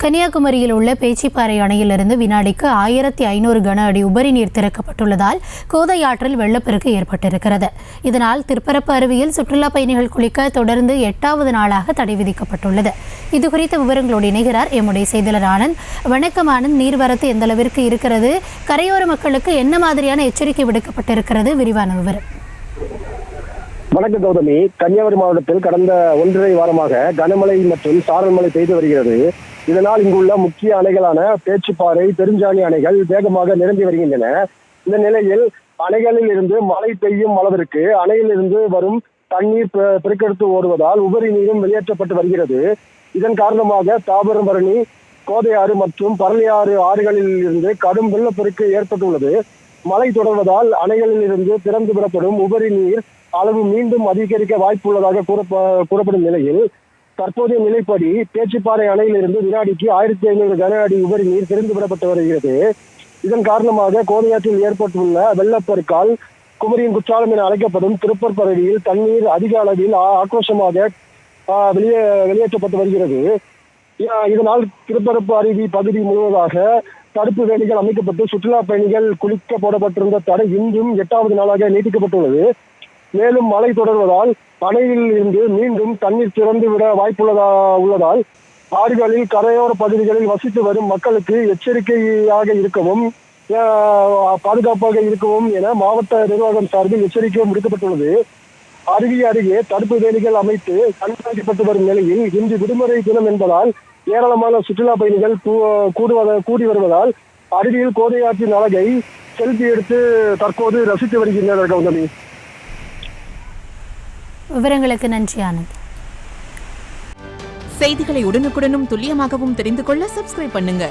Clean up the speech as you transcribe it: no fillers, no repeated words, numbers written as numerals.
கன்னியாகுமரியில் உள்ள பேச்சிப்பாறை அணையிலிருந்து வினாடிக்கு 1500 கன அடி உபரி நீர் திறக்கப்பட்டுள்ளதால் கோதை ஆற்றில் வெள்ளப்பெருக்கு ஏற்பட்டிருக்கிறது. இதனால் திருப்பரப்பு அருவியில் சுற்றுலா பயணிகள் குளிக்க தொடர்ந்து 8வது நாளாக தடை விதிக்கப்பட்டுள்ளது. இதுகுறித்த விவரங்களோடு இணைகிறார் எம்முடைய செய்தியாளர் ஆனந்த். வணக்கம் ஆனந்த், நீர்வரத்து எந்த அளவிற்கு இருக்கிறது? கரையோர மக்களுக்கு என்ன மாதிரியான எச்சரிக்கை விடுக்கப்பட்டிருக்கிறது? விரிவான விவரம். வணக்கம் கௌதமி. கன்னியாகுமரி மாவட்டத்தில் கடந்த 1.5 வாரமாக கனமழை மற்றும் சாரல் மழை பெய்து வருகிறது. இதனால் இங்குள்ள முக்கிய அணைகளான பேச்சிப்பாறை, பெருஞ்சாணி அணைகள் வேகமாக நிரம்பி வருகின்றன. இந்த நிலையில் அணைகளில் இருந்து மழை பெய்யும் அளவிற்கு அணையில் இருந்து வரும் தண்ணீர் பெருக்கெடுத்து ஓடுவதால் உபரி நீரும் வெளியேற்றப்பட்டு வருகிறது. இதன் காரணமாக தாமிரபரணி, கோதையாறு மற்றும் பரளியாறு ஆறுகளில் இருந்து கடும் வெள்ளப்பெருக்கு ஏற்பட்டுள்ளது. மழை தொடர்வதால் அணைகளில் இருந்து திறந்து விடப்படும் உபரி நீர் அளவு மீண்டும் அதிகரிக்க வாய்ப்புள்ளதாக கூறப்படும் நிலையில் தற்போதைய நிலைப்படி பேச்சிப்பாறை அணையிலிருந்து வினாடிக்கு 1500 கன அடி உபரி நீர் திறந்து விடப்பட்டு வருகிறது. இதன் காரணமாக கோதையாற்றில் ஏற்பட்டுள்ள வெள்ளப்பெருக்கால் குமரியின் குற்றாலம் என அழைக்கப்படும் திருப்பரப்பு அருவியில் தண்ணீர் அதிக அளவில் ஆக்ரோஷமாக வெளியேற்றப்பட்டு வருகிறது. இதனால் திருப்பரப்பு அருவி பகுதி முழுவதாக தடுப்பு வேலிகள் அமைக்கப்பட்டு சுற்றுலா பயணிகள் குளிக்க போடப்பட்டிருந்த தடை இன்றும் 8வது நாளாக நீட்டிக்கப்பட்டுள்ளது. மேலும் மழை தொடர்வதால் அணையில் இருந்து மீண்டும் தண்ணீர் திறந்து விட வாய்ப்புள்ளதால் ஆறுகளில் கரையோர பகுதிகளில் வசித்து வரும் மக்களுக்கு எச்சரிக்கையாக இருக்கவும் பாதுகாப்பாக இருக்கவும் என மாவட்ட நிர்வாகம் சார்பில் எச்சரிக்கையும் விடுக்கப்பட்டுள்ளது. அருவி அருகே தடுப்பு வேலிகள் அமைத்து கண்காணிக்கப்பட்டு வரும் நிலையில் இன்று விடுமுறை தினம் என்பதால் ஏராளமான சுற்றுலா பயணிகள் கூடி வருவதால் அருவியில் கோதையாற்றின் அழகை செல்ஃபி எடுத்து தற்போது ரசித்து வருகின்றனர். கௌதமி, விவரங்களுக்கு நன்றி ஆனந்த். செய்திகளை உடனுக்குடனும் துல்லியமாகவும் தெரிந்து கொள்ள சப்ஸ்கிரைப் பண்ணுங்க.